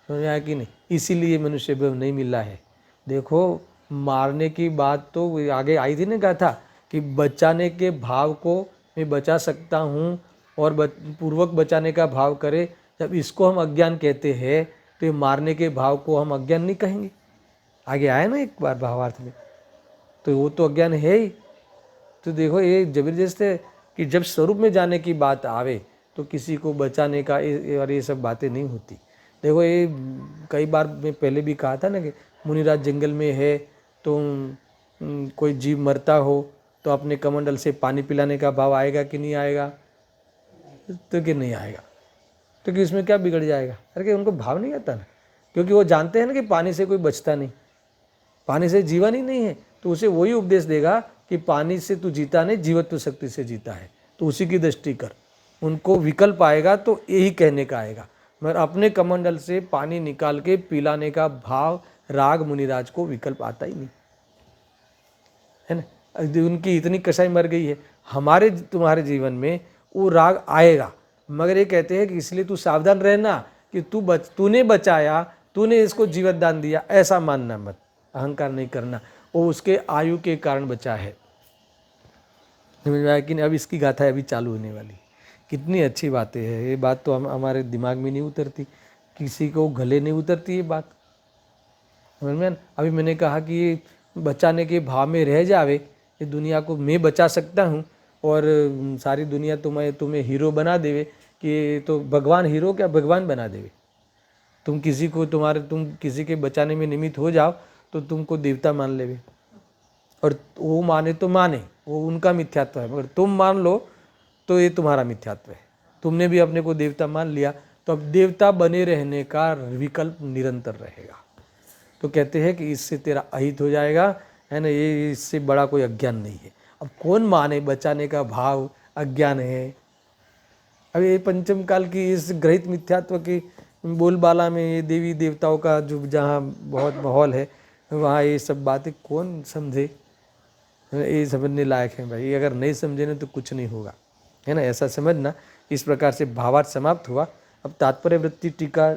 [SPEAKER 1] समझ आया कि नहीं? इसीलिए मनुष्य भाव नहीं मिला है। देखो, मारने की बात तो आगे आई थी ना, कहा था कि बचाने के भाव को मैं बचा सकता हूँ और पूर्वक बचाने का भाव करे। जब इसको हम अज्ञान कहते हैं तो ये मारने के भाव को हम अज्ञान नहीं कहेंगे। आगे आया ना एक बार भावार्थ में, तो वो तो अज्ञान है ही। तो देखो, ये जबरदस्त है कि जब स्वरूप में जाने की बात आवे तो किसी को बचाने का और ये सब बातें नहीं होती। देखो, ये कई बार मैं पहले भी कहा था ना कि मुनिराज जंगल में है तो कोई जीव मरता हो तो अपने कमंडल से पानी पिलाने का भाव आएगा कि नहीं आएगा? तो कि नहीं आएगा। तो कि इसमें क्या बिगड़ जाएगा? अरे कि उनको भाव नहीं आता ना, क्योंकि वो जानते हैं ना कि पानी से कोई बचता नहीं, पानी से जीवन ही नहीं है। तो उसे वही उपदेश देगा कि पानी से तू जीता नहीं, जीवत्व शक्ति से जीता है, तो उसी की दृष्टि कर। उनको विकल्प आएगा तो यही कहने का आएगा, मगर अपने कमंडल से पानी निकाल के पिलाने का भाव राग मुनिराज को विकल्प आता ही नहीं, है ना। उनकी इतनी कसाई मर गई है। हमारे तुम्हारे जीवन में वो राग आएगा, मगर ये कहते हैं कि इसलिए तू सावधान रहना कि तूने बचाया, तूने इसको जीवन दान दिया, ऐसा मानना मत, अहंकार नहीं करना। वो उसके आयु के कारण बचा है। समझ में आया कि नहीं? अब इसकी गाथा अभी चालू होने वाली। कितनी अच्छी बातें हैं। ये बात तो हमारे दिमाग में नहीं उतरती, किसी को गले नहीं उतरती ये बात। समझ में? अभी मैंने कहा कि ये बचाने के भाव में रह जावे, ये दुनिया को मैं बचा सकता हूँ और सारी दुनिया तुम्हें हीरो बना देवे कि तो भगवान हीरो क्या भगवान बना देवे। तुम किसी के बचाने में निमित्त हो जाओ तो तुमको देवता मान लेवे, और वो माने तो माने, वो उनका मिथ्यात्व है, मगर तुम मान लो तो ये तुम्हारा मिथ्यात्व है। तुमने भी अपने को देवता मान लिया तो अब देवता बने रहने का विकल्प निरंतर रहेगा। तो कहते हैं कि इससे तेरा अहित हो जाएगा, है ना। ये इससे बड़ा कोई अज्ञान नहीं है। अब कौन माने बचाने का भाव अज्ञान है। अब ये पंचम काल की इस ग्रहित मिथ्यात्व की बोलबाला में ये देवी देवताओं का जो जहाँ बहुत माहौल है, वहाँ ये सब बातें कौन समझे? ये समझने लायक है भाई। अगर नहीं समझे ना तो कुछ नहीं होगा, है ना। ऐसा समझना। इस प्रकार से भावार्थ समाप्त हुआ। अब तात्पर्य वृत्ति टीका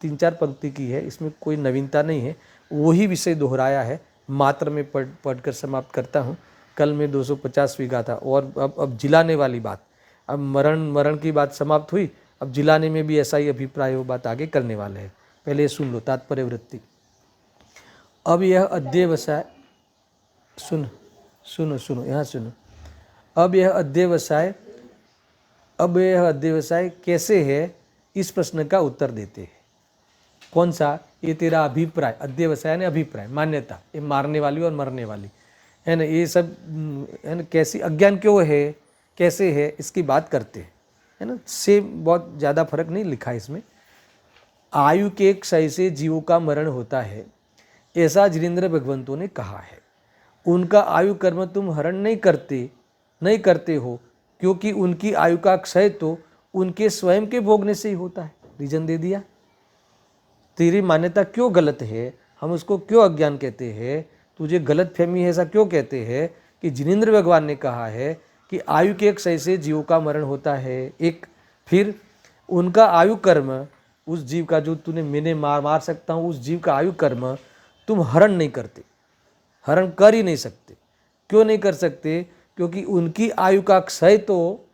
[SPEAKER 1] 3-4 पंक्ति की है, इसमें कोई नवीनता नहीं है, वही विषय दोहराया है। मात्र में पढ़कर समाप्त करता हूँ। कल मैं 250वीं गाथा और अब जिलाने वाली बात, अब मरण की बात समाप्त हुई, अब जिलाने में भी ऐसा ही अभिप्राय वो बात आगे करने वाले हैं। पहले ये सुन लो तात्पर्य वृत्ति। अब यह अध्यवसाय, सुनो यहाँ सुनो। अब यह अध्यवसाय कैसे है, इस प्रश्न का उत्तर देते हैं। कौन सा? ये तेरा अभिप्राय, अध्यवसाय ने अभिप्राय, मान्यता, ये मारने वाली और मरने वाली है ना, ये सब है ना, कैसी अज्ञान क्यों है, कैसे है, इसकी बात करते हैं, है ना। से बहुत ज़्यादा फर्क नहीं लिखा है इसमें। आयु के क्षय से जीवों का मरण होता है, ऐसा जिनेंद्र भगवंतों ने कहा है। उनका आयु कर्म तुम हरण नहीं करते हो, क्योंकि उनकी आयु का क्षय तो उनके स्वयं के भोगने से ही होता है। रीजन दे दिया। तेरी मान्यता क्यों गलत है, हम उसको क्यों अज्ञान कहते हैं, तुझे गलत फहमी है, ऐसा क्यों कहते हैं कि जिनेंद्र भगवान ने कहा है कि आयु के क्षय से जीवों का मरण होता है। एक फिर उनका आयु कर्म, उस जीव का जो तूने मैंने मार सकता हूँ, उस जीव का आयु कर्म तुम हरण नहीं करते, हरण कर ही नहीं सकते। क्यों नहीं कर सकते? क्योंकि उनकी आयु का क्षय तो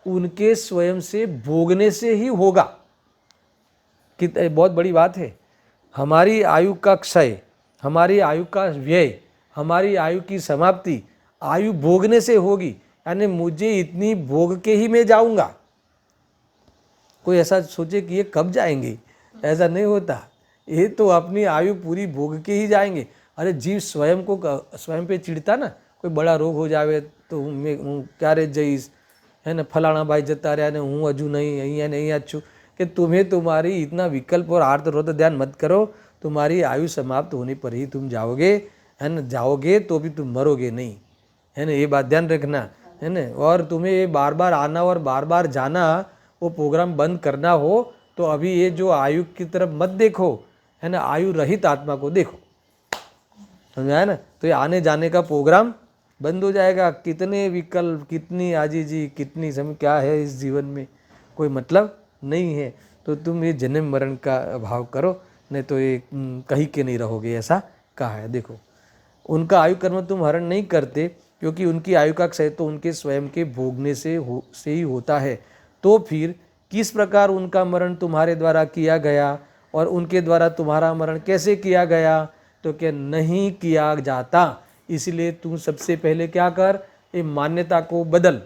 [SPEAKER 1] उनके स्वयं से भोगने से ही होगा। कि बहुत बड़ी बात है। हमारी आयु का क्षय, हमारी आयु का व्यय, हमारी आयु की समाप्ति आयु भोगने से होगी। यानी मुझे इतनी भोग के ही मैं जाऊंगा। कोई ऐसा सोचे कि ये कब जाएंगे, ऐसा नहीं होता। ये तो अपनी आयु पूरी भोग के ही जाएंगे। अरे जीव स्वयं पे चिढ़ता ना, कोई बड़ा रोग हो जावे तो मैं क्यारे जईस, है ना, फलाना भाई जता रहा ने, हूँ अजू नहीं अहिया नहीं अच्छू। कि तुम्हें तुम्हारी इतना विकल्प और आर्त रोत ध्यान मत करो। तुम्हारी आयु समाप्त होने पर ही तुम जाओगे, है ना। जाओगे तो भी तुम मरोगे नहीं, है ना, ये बात ध्यान रखना, है ना। और तुम्हें ये बार बार आना और बार बार जाना, वो प्रोग्राम बंद करना हो तो अभी ये जो आयु की तरफ मत देखो, है ना, आयु रहित आत्मा को देखो, समझा है ना। तो ये आने जाने का प्रोग्राम बंद हो जाएगा। कितने विकल्प, कितनी आजीजी, कितनी समय, क्या है इस जीवन में, कोई मतलब नहीं है। तो तुम ये जन्म मरण का अभाव करो, नहीं तो ये कहीं के नहीं रहोगे, ऐसा कहा है। देखो, उनका आयु कर्म तुम हरण नहीं करते, क्योंकि उनकी आयु का क्षय तो उनके स्वयं के भोगने से ही होता है। तो फिर किस प्रकार उनका मरण तुम्हारे द्वारा किया गया, और उनके द्वारा तुम्हारा मरण कैसे किया गया? तो क्या नहीं किया जाता। इसलिए तू सबसे पहले क्या कर, ये मान्यता को बदल,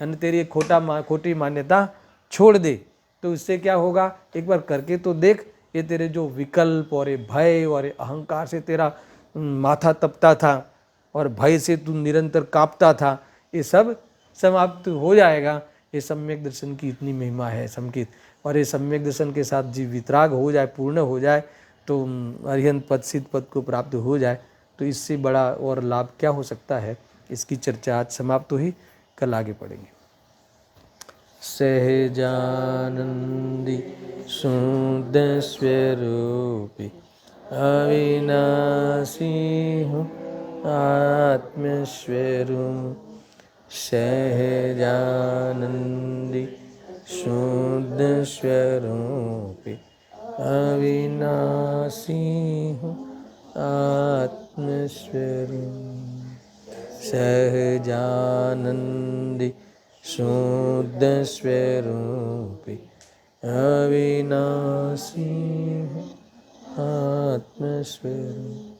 [SPEAKER 1] यानी तेरी खोटी मान्यता छोड़ दे। तो इससे क्या होगा, एक बार करके तो देख। ये तेरे जो विकल्प और ये भय और ये अहंकार से तेरा माथा तपता था और भय से तू निरंतर कांपता था, ये सब समाप्त हो जाएगा। ये सम्यक दर्शन की इतनी महिमा है संकित। और ये सम्यक दर्शन के साथ जीव वितराग हो जाए, पूर्ण हो जाए, तो अरिहंत पद सिद्ध पद को प्राप्त हो जाए, तो इससे बड़ा और लाभ क्या हो सकता है। इसकी चर्चा आज समाप्त हुई, कल आगे पढ़ेंगे। सहजानंदी शुद्ध स्वरूपी अविनाशी हूँ आत्मस्वरूप। सहजानंदी शुद्ध स्वरूपी अविनाशी हूँ आत्मस्वरूप। सहजानंदी शुद्ध स्वरूपी अविनाशी हूँ आत्मस्वरूप।